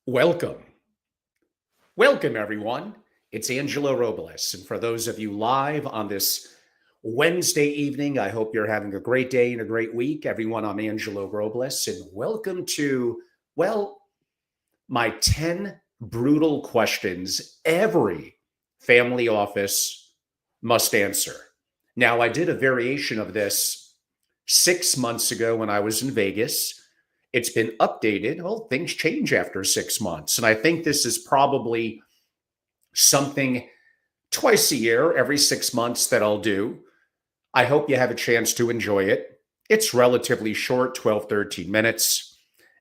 Welcome. Welcome, everyone. It's Angelo Robles. And for those of you live on this Wednesday evening, I hope you're having a great day and a great week. Everyone, I'm Angelo Robles, and welcome to, well, my 10 brutal questions every family office must answer. Now, I did a variation of this 6 months ago when I was in Vegas. It's been updated. Well, things change after 6 months. And I think this is probably something twice a year, every 6 months that I'll do. I hope you have a chance to enjoy it. It's relatively short, 12, 13 minutes.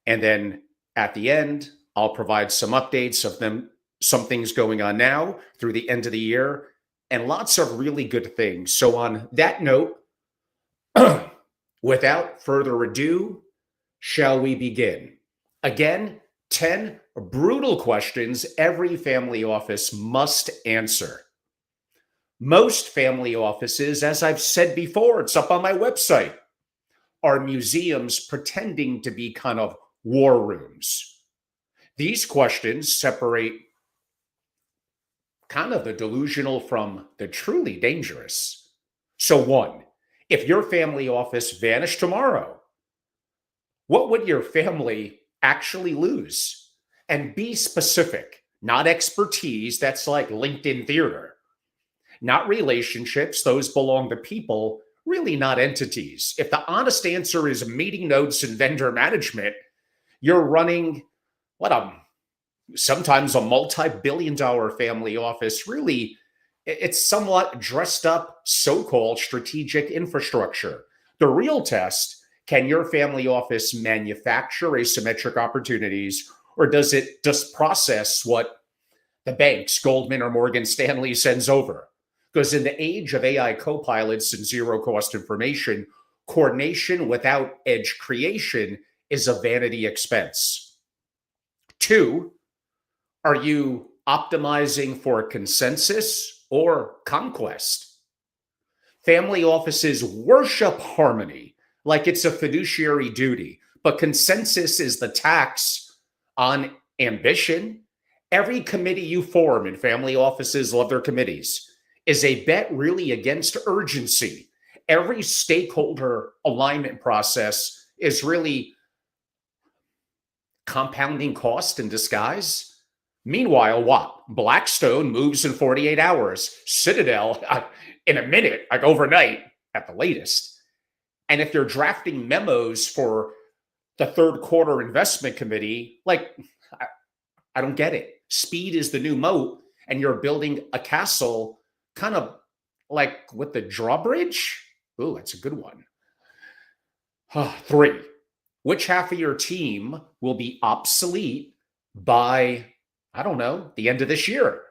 And then at the end, I'll provide some updates of some things going on now through the end of the year, and lots of really good things. So, on that note, without further ado, shall we begin? Again, 10 brutal questions every family office must answer. Most family offices, as I've said before, it's up on my website, are museums pretending to be kind of war rooms. These questions separate kind of the delusional from the truly dangerous. So, one, if your family office vanished tomorrow, what would your family actually lose? And be specific, not expertise. That's like LinkedIn theater, not relationships. Those belong to people, really not entities. If the honest answer is meeting notes and vendor management, you're running sometimes a multi-billion-dollar family office. Really, it's somewhat dressed up so-called strategic infrastructure. The real test: can your family office manufacture asymmetric opportunities, or does it just process what the banks, Goldman or Morgan Stanley, sends over? Because in the age of AI co-pilots and zero-cost information, coordination without edge creation is a vanity expense. Two, are you optimizing for consensus or conquest? Family offices worship harmony like it's a fiduciary duty, but consensus is the tax on ambition. Every committee you form in family offices, love their committees, is a bet really against urgency. Every stakeholder alignment process is really compounding cost in disguise. Meanwhile, what? Blackstone moves in 48 hours, Citadel in a minute, like overnight at the latest. And if you're drafting memos for the third quarter investment committee, I don't get it. Speed is the new moat, and you're building a castle kind of like with the drawbridge. Ooh, that's a good one. Three, which half of your team will be obsolete by, I don't know, the end of this year?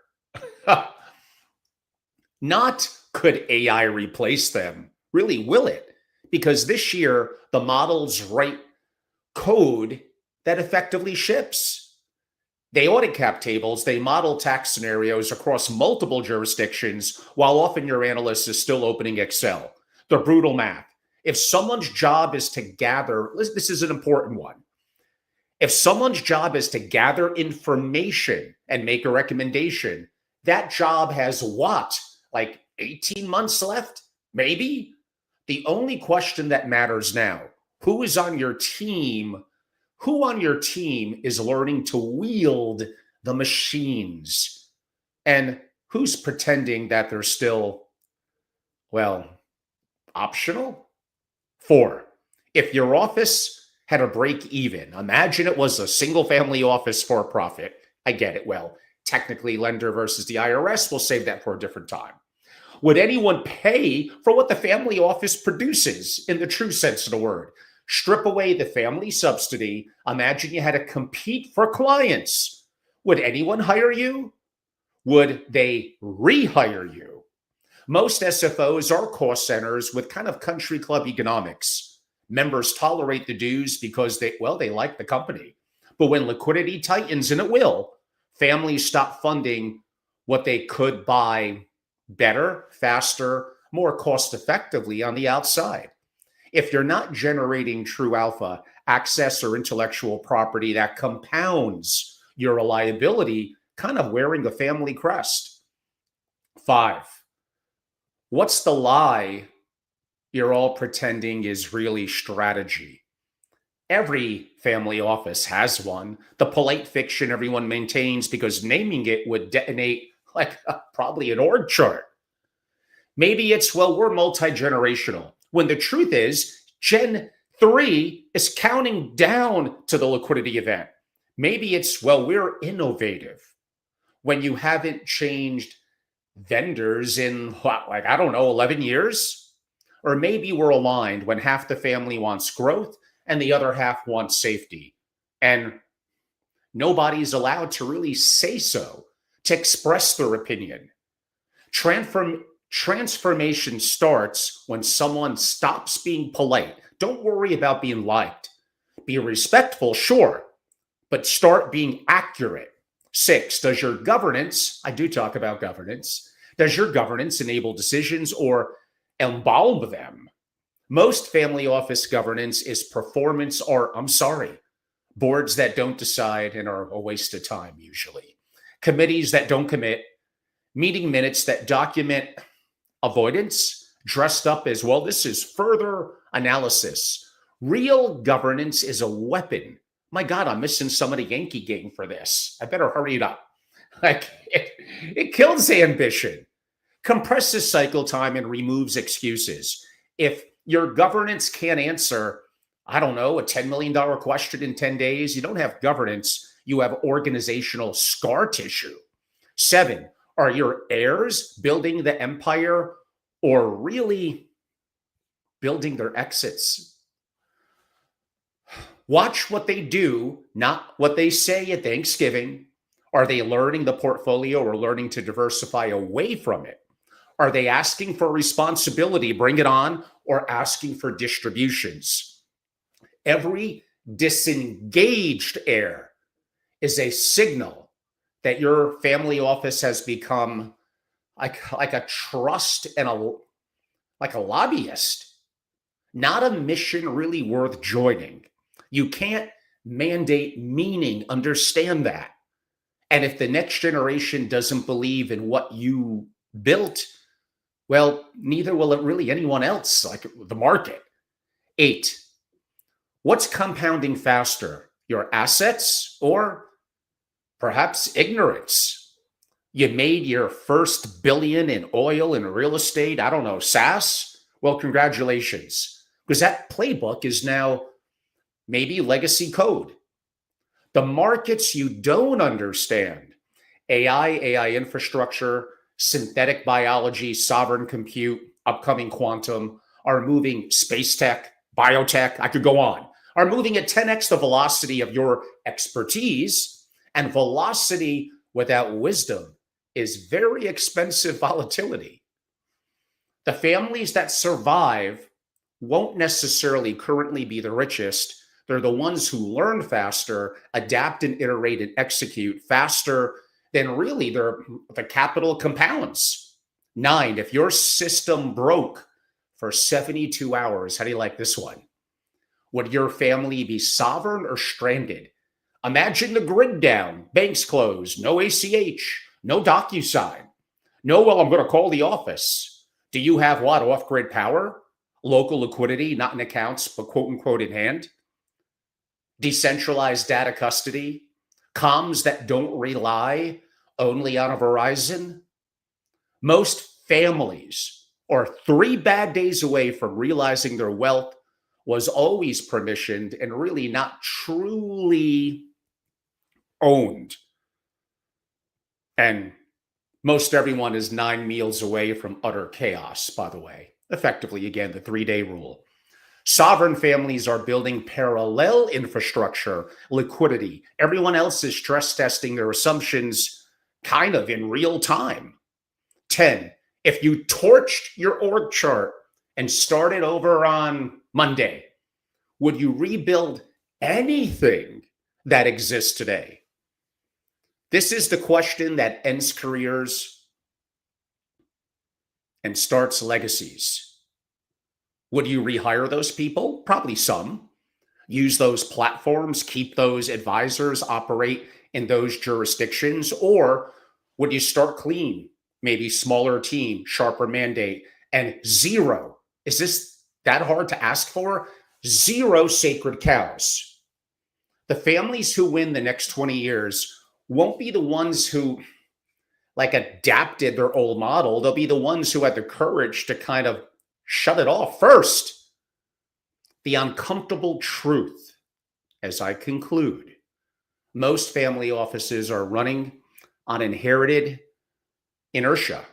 Not could AI replace them. Really, will it? Because this year, the models write code that effectively ships. They audit cap tables, they model tax scenarios across multiple jurisdictions, while often your analyst is still opening Excel. The brutal math. If someone's job is to gather, this is an important one. If someone's job is to gather information and make a recommendation, that job has what? Like 18 months left? Maybe? The only question that matters now: who is on your team? Who on your team is learning to wield the machines? And who's pretending that they're still, optional? Four, if your office had a break even, imagine it was a single family office for profit. I get it. Well, technically, lender versus the IRS, we'll save that for a different time. Would anyone pay for what the family office produces in the true sense of the word? Strip away the family subsidy. Imagine you had to compete for clients. Would anyone hire you? Would they rehire you? Most SFOs are cost centers with kind of country club economics. Members tolerate the dues because they like the company. But when liquidity tightens, and it will, families stop funding what they could buy better, faster, more cost effectively on the outside. If you're not generating true alpha, access, or intellectual property that compounds your reliability kind of wearing a family crest. 5, what's the lie you're all pretending is really strategy? Every family office has one. The polite fiction everyone maintains because naming it would detonate like probably an org chart. Maybe it's, well, we're multi generational, when the truth is, Gen 3 is counting down to the liquidity event. Maybe it's, well, we're innovative, when you haven't changed vendors in, what, like, I don't know, 11 years? Or maybe we're aligned when half the family wants growth and the other half wants safety. And nobody's allowed to really say so, to express their opinion. Transformation starts when someone stops being polite. Don't worry about being liked. Be respectful, sure, but start being accurate. 6, does your governance, I do talk about governance, does your governance enable decisions or embalm them? Most family office governance is performance or, I'm sorry, boards that don't decide and are a waste of time usually. Committees that don't commit, meeting minutes that document avoidance, dressed up as, well, this is further analysis. Real governance is a weapon. My God, I'm missing some of the Yankee game for this. I better hurry it up. Like, it kills ambition, compresses cycle time, and removes excuses. If your governance can't answer, I don't know, a $10 million question in 10 days, you don't have governance, you have organizational scar tissue. 7, are your heirs building the empire or really building their exits? Watch what they do, not what they say at Thanksgiving. Are they learning the portfolio or learning to diversify away from it? Are they asking for responsibility, bring it on, or asking for distributions? Every disengaged heir is a signal that your family office has become like a trust and like a lobbyist, not a mission really worth joining. You can't mandate meaning, understand that. And if the next generation doesn't believe in what you built, well, neither will it really anyone else, like the market. 8, what's compounding faster, your assets or perhaps ignorance? You made your first billion in oil and real estate, I don't know, SaaS? Well, congratulations, because that playbook is now maybe legacy code. The markets you don't understand, AI infrastructure, synthetic biology, sovereign compute, upcoming quantum, are moving space tech, biotech, I could go on, are moving at 10x the velocity of your expertise. And velocity without wisdom is very expensive volatility. The families that survive won't necessarily currently be the richest. They're the ones who learn faster, adapt and iterate and execute faster than really the capital compounds. 9, if your system broke for 72 hours, how do you like this one? Would your family be sovereign or stranded? Imagine the grid down, banks closed, no ACH, no DocuSign. No, well, I'm going to call the office. Do you have what? Off-grid power? Local liquidity, not in accounts, but quote unquote in hand? Decentralized data custody? Comms that don't rely only on a Verizon? Most families are 3 bad days away from realizing their wealth was always permissioned and really not truly owned. And most everyone is 9 meals away from utter chaos, by the way. Effectively, again, the 3-day rule. Sovereign families are building parallel infrastructure, liquidity. Everyone else is stress testing their assumptions kind of in real time. 10, if you torched your org chart and started over on Monday, would you rebuild anything that exists today? This is the question that ends careers and starts legacies. Would you rehire those people? Probably some. use those platforms, keep those advisors, operate in those jurisdictions? Or would you start clean, maybe smaller team, sharper mandate, and zero? Is this that hard to ask for? Zero sacred cows. The families who win the next 20 years won't be the ones who like adapted their old model. They'll be the ones who had the courage to kind of shut it off first. The uncomfortable truth, as I conclude, most family offices are running on inherited inertia.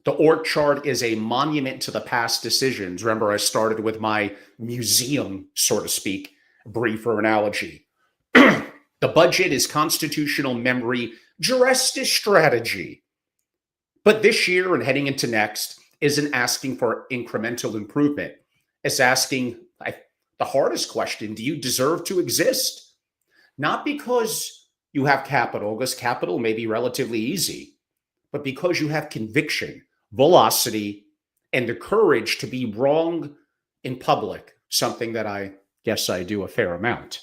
The org chart is a monument to the past decisions. Remember, I started with my museum, so to speak, briefer analogy. The budget is constitutional memory dressed as strategy. But this year and heading into next isn't asking for incremental improvement. It's asking the hardest question: do you deserve to exist? Not because you have capital, because capital may be relatively easy, but because you have conviction, velocity, and the courage to be wrong in public, something that I guess I do a fair amount.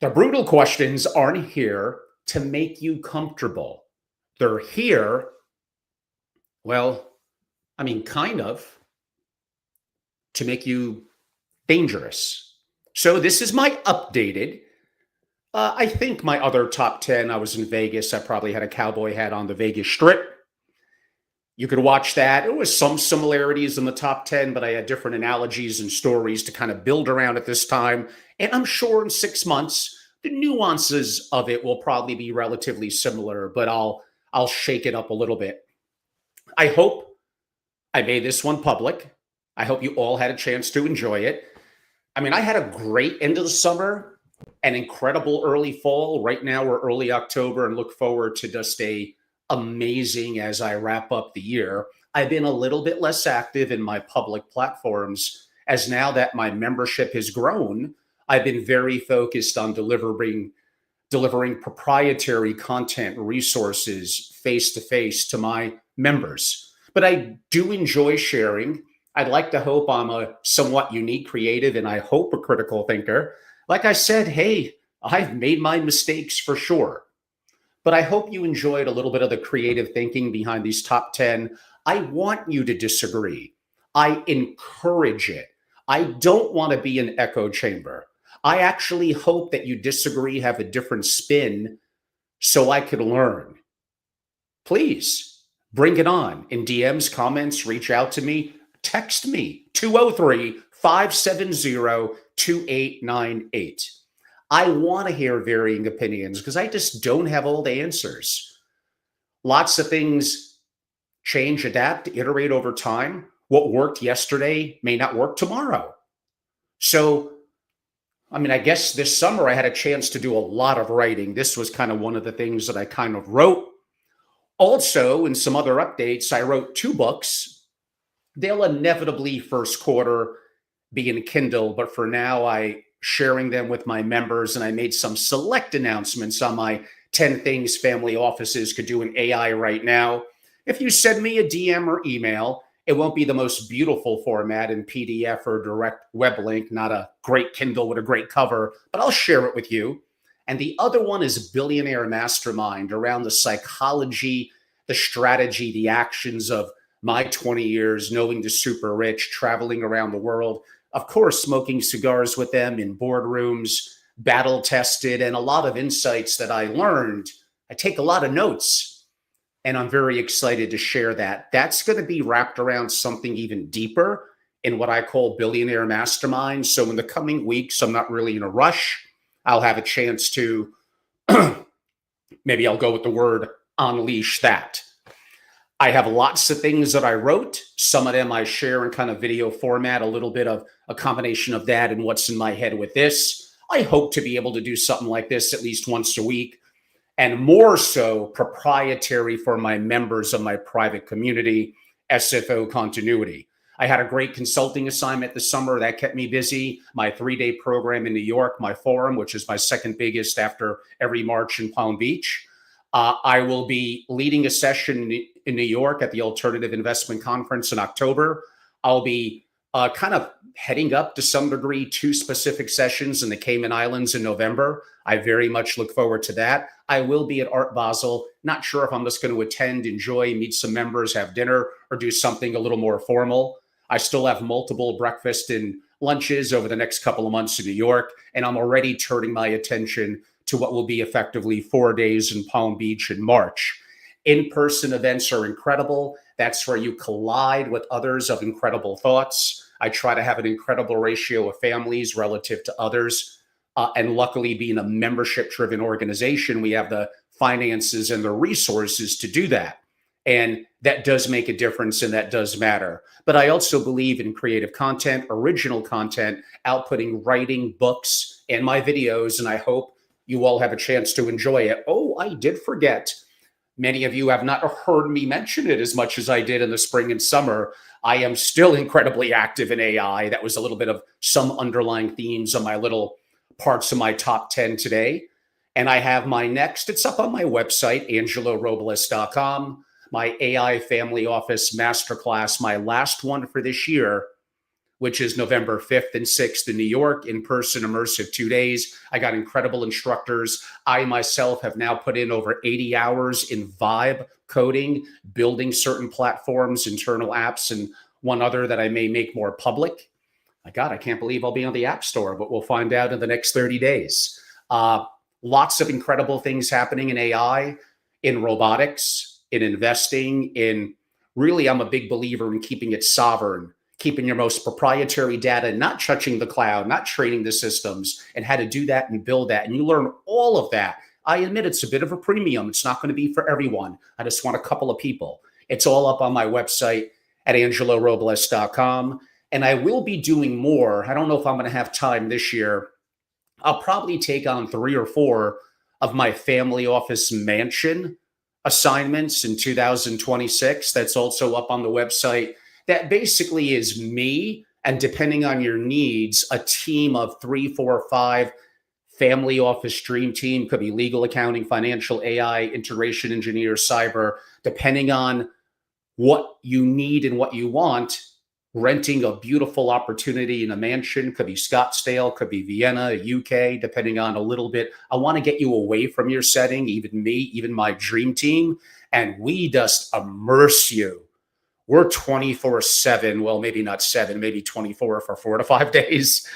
The brutal questions aren't here to make you comfortable. They're here, well, I mean, kind of, to make you dangerous. So this is my updated. I think my other top 10, I was in Vegas. I probably had a cowboy hat on the Vegas Strip. You could watch that. There was some similarities in the top 10, but I had different analogies and stories to kind of build around at this time. And I'm sure in 6 months, the nuances of it will probably be relatively similar, but I'll shake it up a little bit. I hope I made this one public. I hope you all had a chance to enjoy it. I mean, I had a great end of the summer, an incredible early fall. Right now we're early October and look forward to just a amazing as I wrap up the year. I've been a little bit less active in my public platforms as now that my membership has grown, I've been very focused on delivering proprietary content resources face to face to my members. But I do enjoy sharing. I'd like to hope I'm a somewhat unique creative and I hope a critical thinker. Like I said, hey, I've made my mistakes for sure. But I hope you enjoyed a little bit of the creative thinking behind these top 10. I want you to disagree. I encourage it. I don't want to be an echo chamber. I actually hope that you disagree, have a different spin so I could learn. Please bring it on. In DMs, comments, reach out to me, text me 203-570-2898. I want to hear varying opinions because I just don't have all the answers. Lots of things change, adapt, iterate over time. What worked yesterday may not work tomorrow. So, I mean, I guess this summer I had a chance to do a lot of writing. This was kind of one of the things that I kind of wrote. Also, in some other updates, I wrote 2 books. They'll inevitably first quarter be in Kindle, but for now, I sharing them with my members, and I made some select announcements on my 10 things family offices could do in AI right now. If you send me a DM or email, it won't be the most beautiful format in PDF or direct web link, not a great Kindle with a great cover, but I'll share it with you. And the other one is Billionaire Mastermind, around the psychology, the strategy, the actions of my 20 years knowing the super rich, traveling around the world, of course, smoking cigars with them in boardrooms, battle tested, and a lot of insights that I learned. I take a lot of notes, and I'm very excited to share that. That's going to be wrapped around something even deeper in what I call Billionaire Mastermind. So in the coming weeks, I'm not really in a rush. I'll have a chance to, maybe I'll go with the word unleash that. I have lots of things that I wrote. Some of them I share in kind of video format, a little bit of a combination of that and what's in my head with this. I hope to be able to do something like this at least once a week, and more so proprietary for my members of my private community, SFO Continuity. I had a great consulting assignment this summer that kept me busy. My 3-day program in New York, my forum, which is my second biggest after every March in Palm Beach. I will be leading a session in New York at the Alternative Investment Conference in October. I'll be kind of heading up to some degree 2 specific sessions in the Cayman Islands in November. I very much look forward to that. I will be at Art Basel. Not sure if I'm just going to attend, enjoy, meet some members, have dinner, or do something a little more formal. I still have multiple breakfast and lunches over the next couple of months in New York, and I'm already turning my attention to what will be effectively 4 days in Palm Beach in March. In-person events are incredible. That's where you collide with others of incredible thoughts. I try to have an incredible ratio of families relative to others. And luckily, being a membership-driven organization, we have the finances and the resources to do that. And that does make a difference and that does matter. But I also believe in creative content, original content, outputting writing, books, and my videos. And I hope you all have a chance to enjoy it. Oh, I did forget. Many of you have not heard me mention it as much as I did in the spring and summer. I am still incredibly active in AI. That was a little bit of some underlying themes on my little parts of my top 10 today. And I have my next, it's up on my website, angelorobles.com, my AI Family Office Masterclass, my last one for this year, which is November 5th and 6th in New York, in-person immersive 2 days. I got incredible instructors. I myself have now put in over 80 hours in vibe coding, building certain platforms, internal apps, and one other that I may make more public. My God, I can't believe I'll be on the App Store, but we'll find out in the next 30 days. Lots of incredible things happening in AI, in robotics, in investing, in really, I'm a big believer in keeping it sovereign, keeping your most proprietary data, not touching the cloud, not training the systems, and how to do that and build that. And you learn all of that. I admit it's a bit of a premium. It's not going to be for everyone. I just want a couple of people. It's all up on my website at angelorobles.com. And I will be doing more. I don't know if I'm going to have time this year. I'll probably take on 3 or 4 of my family office mansion assignments in 2026. That's also up on the website. That basically is me, and depending on your needs, a team of 3, 4, 5 family office dream team. Could be legal, accounting, financial, AI, integration engineer, cyber, depending on what you need and what you want. Renting a beautiful opportunity in a mansion, could be Scottsdale, could be Vienna, UK, depending on a little bit. I want to get you away from your setting, even me, even my dream team, and we just immerse you. We're 24/7, well, maybe not 7, maybe 24 for 4 to 5 days.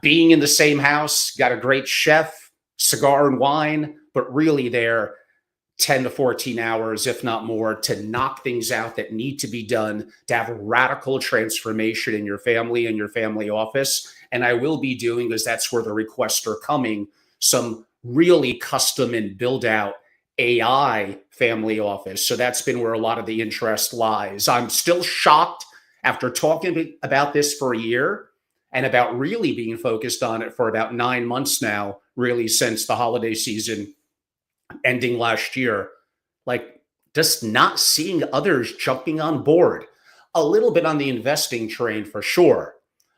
Being in the same house, got a great chef, cigar and wine, but really they're 10 to 14 hours, if not more, to knock things out that need to be done, to have a radical transformation in your family and your family office. And I will be doing, because that's where the requests are coming, some really custom and build out AI family office. So that's been where a lot of the interest lies. I'm still shocked after talking about this for a year and about really being focused on it for about 9 months now, really since the holiday season ending last year, like just not seeing others jumping on board. A little bit on the investing train for sure,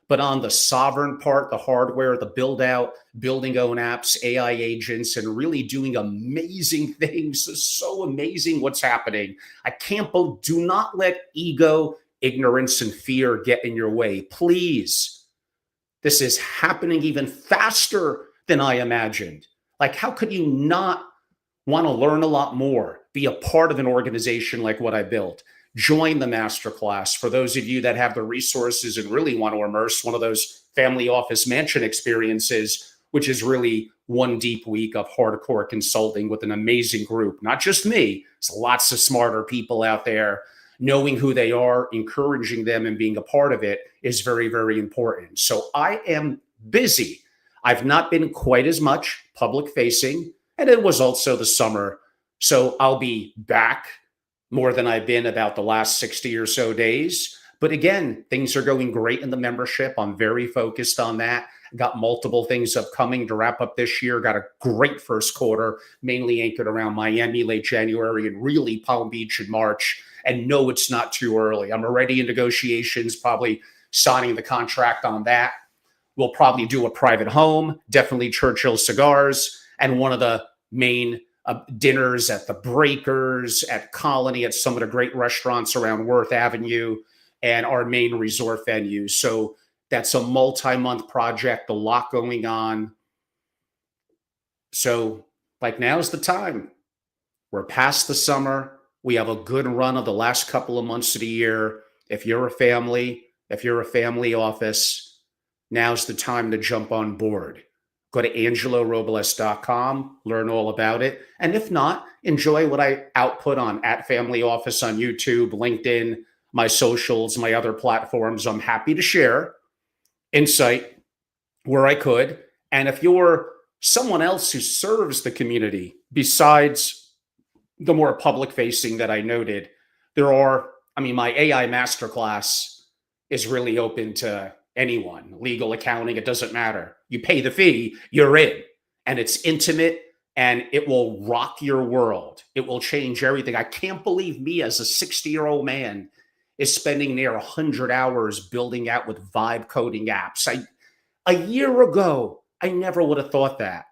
but on the sovereign part, the hardware, the build out, building own apps, AI agents, and really doing amazing things. It's so amazing what's happening. I can't believe, do not let ego, ignorance, and fear get in your way. Please. This is happening even faster than I imagined. Like, how could you not want to learn a lot more, be a part of an organization like what I built? Join the masterclass. For those of you that have the resources and really want to immerse, one of those family office mansion experiences, which is really 1 deep week of hardcore consulting with an amazing group. Not just me, it's lots of smarter people out there. Knowing who they are, encouraging them, and being a part of it is very, very important. So I am busy. I've not been quite as much public facing, and it was also the summer. So I'll be back more than I've been about the last 60 or so days. But again, things are going great in the membership. I'm very focused on that. Got multiple things upcoming to wrap up this year. Got a great first quarter, mainly anchored around Miami late January and really Palm Beach in March. And no, it's not too early. I'm already in negotiations, probably signing the contract on that. We'll probably do a private home, definitely Churchill Cigars, and one of the main dinners at the Breakers, at Colony, at some of the great restaurants around Worth Avenue, and our main resort venues. So that's a multi-month project, a lot going on. So, like, now's the time. We're past the summer. We have a good run of the last couple of months of the year. If you're a family, if you're a family office, now's the time to jump on board. Go to angelorobles.com, learn all about it. And if not, enjoy what I output on at Family Office on YouTube, LinkedIn, my socials, my other platforms. I'm happy to share insight where I could. And if you're someone else who serves the community besides the more public facing that I noted, there are, I mean, my AI masterclass is really open to anyone, legal, accounting, it doesn't matter. You pay the fee, you're in, and it's intimate and it will rock your world. It will change everything. I can't believe me as a 60-year-old man is spending near 100 hours building out with vibe coding apps. A year ago, I never would have thought that.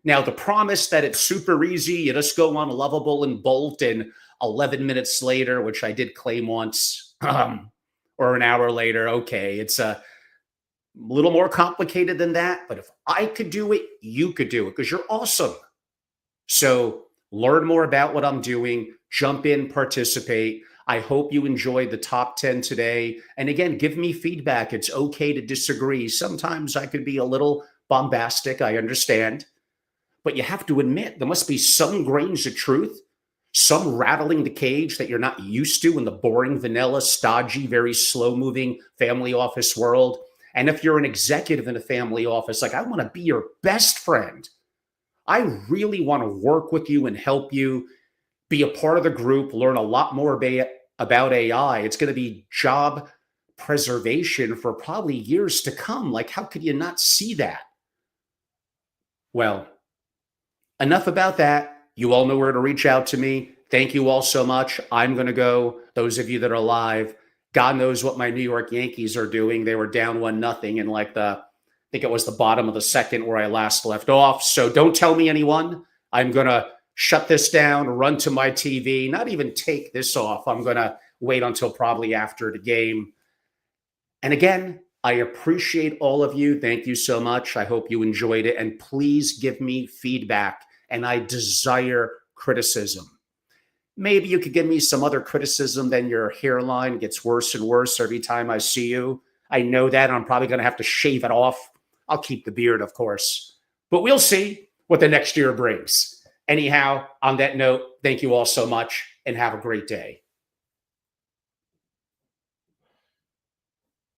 Now, the promise that it's super easy, you just go on Lovable and Bolt, and 11 minutes later, which I did claim once, or an hour later, okay, it's a little more complicated than that. But if I could do it, you could do it because you're awesome. So learn more about what I'm doing, jump in, participate. I hope you enjoyed the top 10 today. And again, give me feedback. It's okay to disagree. Sometimes I could be a little bombastic, I understand. But you have to admit, there must be some grains of truth, some rattling the cage that you're not used to in the boring, vanilla, stodgy, very slow moving family office world. And if you're an executive in a family office, like, I want to be your best friend. I really want to work with you and help you be a part of the group, learn a lot more about AI. It's going to be job preservation for probably years to come. Like, how could you not see that? Well, enough about that. You all know where to reach out to me. Thank you all so much. I'm going to go. Those of you that are live, God knows what my New York Yankees are doing. They were down 1-0 in like I think it was the bottom of the second where I last left off. So don't tell me anyone. I'm going to shut this down, run to my TV, not even take this off. I'm going to wait until probably after the game. And again, I appreciate all of you. Thank you so much. I hope you enjoyed it. And please give me feedback. And I desire criticism. Maybe you could give me some other criticism than your hairline gets worse and worse every time I see you. I know that. I'm probably going to have to shave it off. I'll keep the beard, of course. But we'll see what the next year brings. Anyhow, on that note, thank you all so much and have a great day.